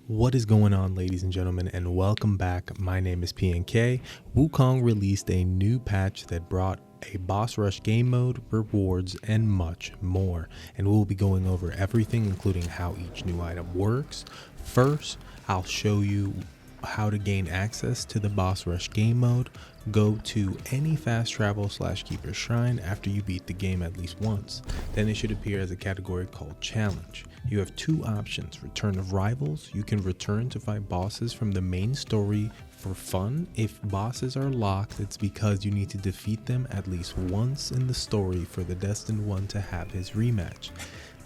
What is going on, ladies and gentlemen, and welcome back. My name is PNK. Wukong released a new patch that brought a boss rush game mode, rewards, and much more. And we'll be going over everything, including how each new item works. First, I'll show you how to gain access to the boss rush game mode. Go to any fast travel / keeper shrine after you beat the game at least once. Then it should appear as a category called challenge. You have two options: return of rivals. You can return to fight bosses from the main story for fun. If bosses are locked, it's because you need to defeat them at least once in the story for the destined one to have his rematch.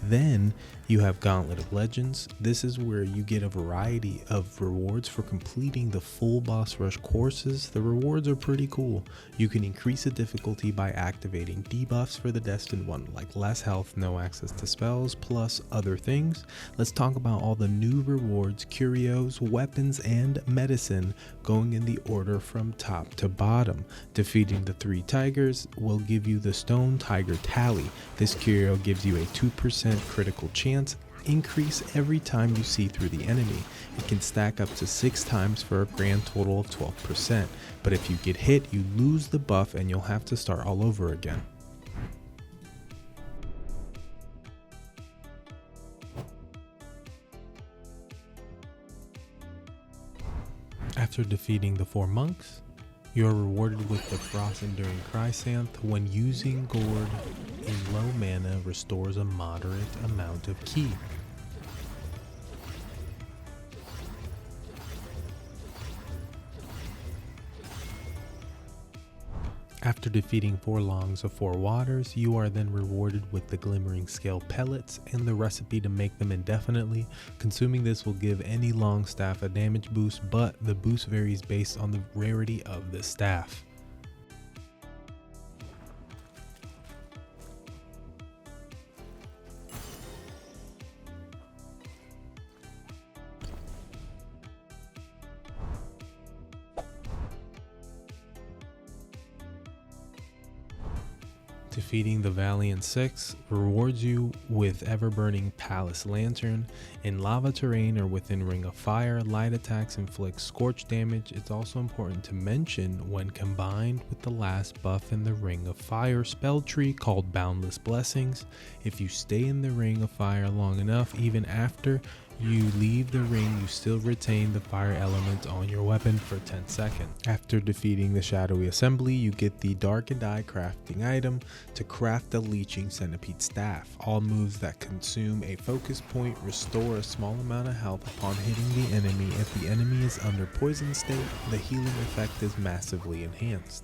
Then you have Gauntlet of Legends. This is where you get a variety of rewards for completing the full boss rush courses. The rewards are pretty cool. You can increase the difficulty by activating debuffs for the destined one, like less health, no access to spells, plus other things. Let's talk about all the new rewards, curios, weapons, and medicine, going in the order from top to bottom. Defeating the 3 tigers will give you the Stone Tiger Tally. This curio gives you a 2% critical chance increase every time you see through the enemy. It can stack up to 6 times for a grand total of 12%, but if you get hit, you lose the buff and you'll have to start all over again. After defeating the 4 monks, you are rewarded with the Frost Enduring Chrysanth. When using Gourd in low mana, restores a moderate amount of ki. After defeating 4 Longs of 4 Waters, you are then rewarded with the Glimmering Scale Pellets and the recipe to make them indefinitely. Consuming this will give any long staff a damage boost, but the boost varies based on the rarity of the staff. Defeating the Valiant 6 rewards you with Ever-Burning Palace Lantern. In lava terrain or within Ring of Fire, light attacks inflict scorch damage. It's also important to mention when combined with the last buff in the Ring of Fire spell tree called Boundless Blessings. If you stay in the Ring of Fire long enough, even after you leave the ring, you still retain the fire element on your weapon for 10 seconds. After defeating the Shadowy Assembly, you get the Darkened Eye crafting item to craft the Leeching Centipede Staff. All moves that consume a focus point restore a small amount of health upon hitting the enemy. If the enemy is under poison state, the healing effect is massively enhanced.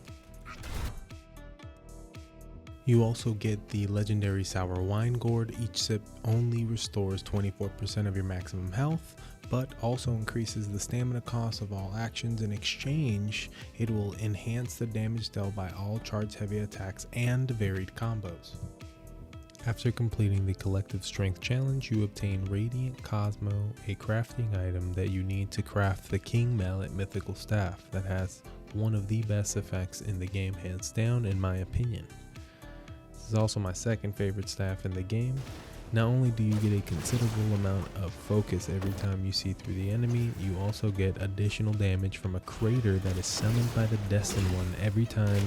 You also get the legendary Sour Wine Gourd. Each sip only restores 24% of your maximum health, but also increases the stamina cost of all actions. In exchange, it will enhance the damage dealt by all charge heavy attacks and varied combos. After completing the Collective Strength Challenge, you obtain Radiant Cosmo, a crafting item that you need to craft the King Mallet Mythical Staff that has one of the best effects in the game, hands down, in my opinion. This is also my second favorite staff in the game. Not only do you get a considerable amount of focus every time you see through the enemy, you also get additional damage from a crater that is summoned by the Destined One every time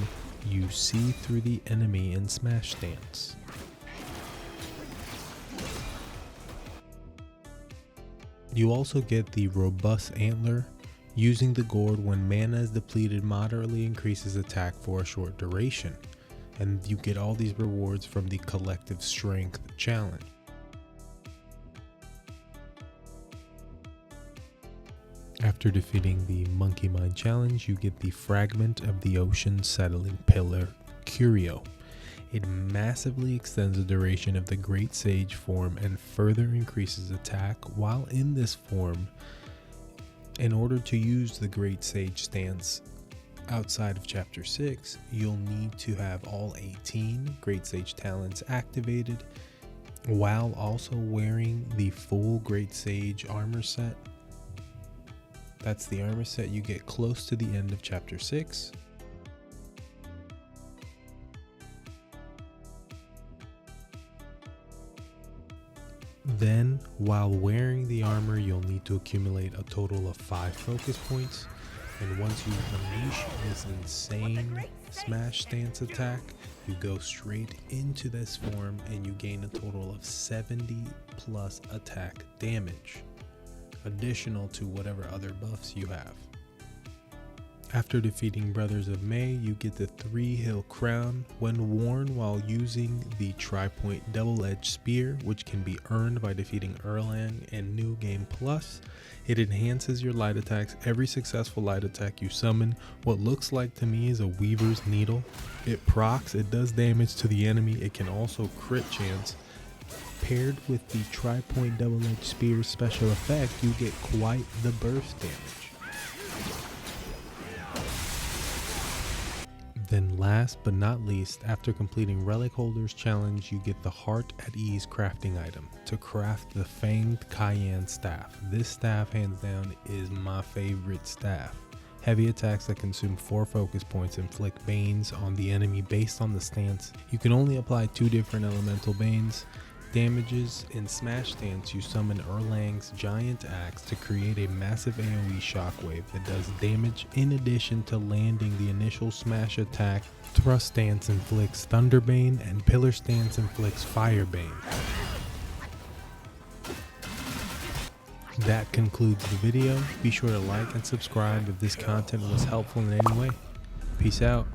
you see through the enemy in Smash Stance. You also get the Robust Antler. Using the gourd when mana is depleted moderately increases attack for a short duration. And you get all these rewards from the Collective Strength Challenge. After defeating the Monkey Mind Challenge, you get the Fragment of the Ocean Settling Pillar Curio. It massively extends the duration of the Great Sage form and further increases attack while in this form. In order to use the Great Sage stance outside of Chapter 6, you'll need to have all 18 Great Sage talents activated while also wearing the full Great Sage armor set. That's the armor set you get close to the end of Chapter 6. Then, while wearing the armor, you'll need to accumulate a total of 5 focus points. And once you unleash this insane smash stance attack, you go straight into this form and you gain a total of 70 plus attack damage, additional to whatever other buffs you have. After defeating Brothers of May, you get the 3-hill crown when worn while using the tri-point double-edged spear, which can be earned by defeating Erlang and New Game Plus. It enhances your light attacks. Every successful light attack you summon, what looks like to me is a Weaver's Needle. It procs, it does damage to the enemy, it can also crit chance. Paired with the tri-point double-edged spear special effect, you get quite the burst damage. Then last but not least, after completing Relic Holders Challenge, you get the Heart at Ease crafting item to craft the Fanged Cayenne Staff. This staff, hands down, is my favorite staff. Heavy attacks that consume 4 focus points inflict banes on the enemy based on the stance. You can only apply 2 different elemental banes. Damages in Smash Stance, you summon Erlang's Giant Axe to create a massive AoE shockwave that does damage in addition to landing the initial smash attack. Thrust Stance inflicts Thunderbane and Pillar Stance inflicts Firebane. That concludes the video. Be sure to like and subscribe if this content was helpful in any way. Peace out.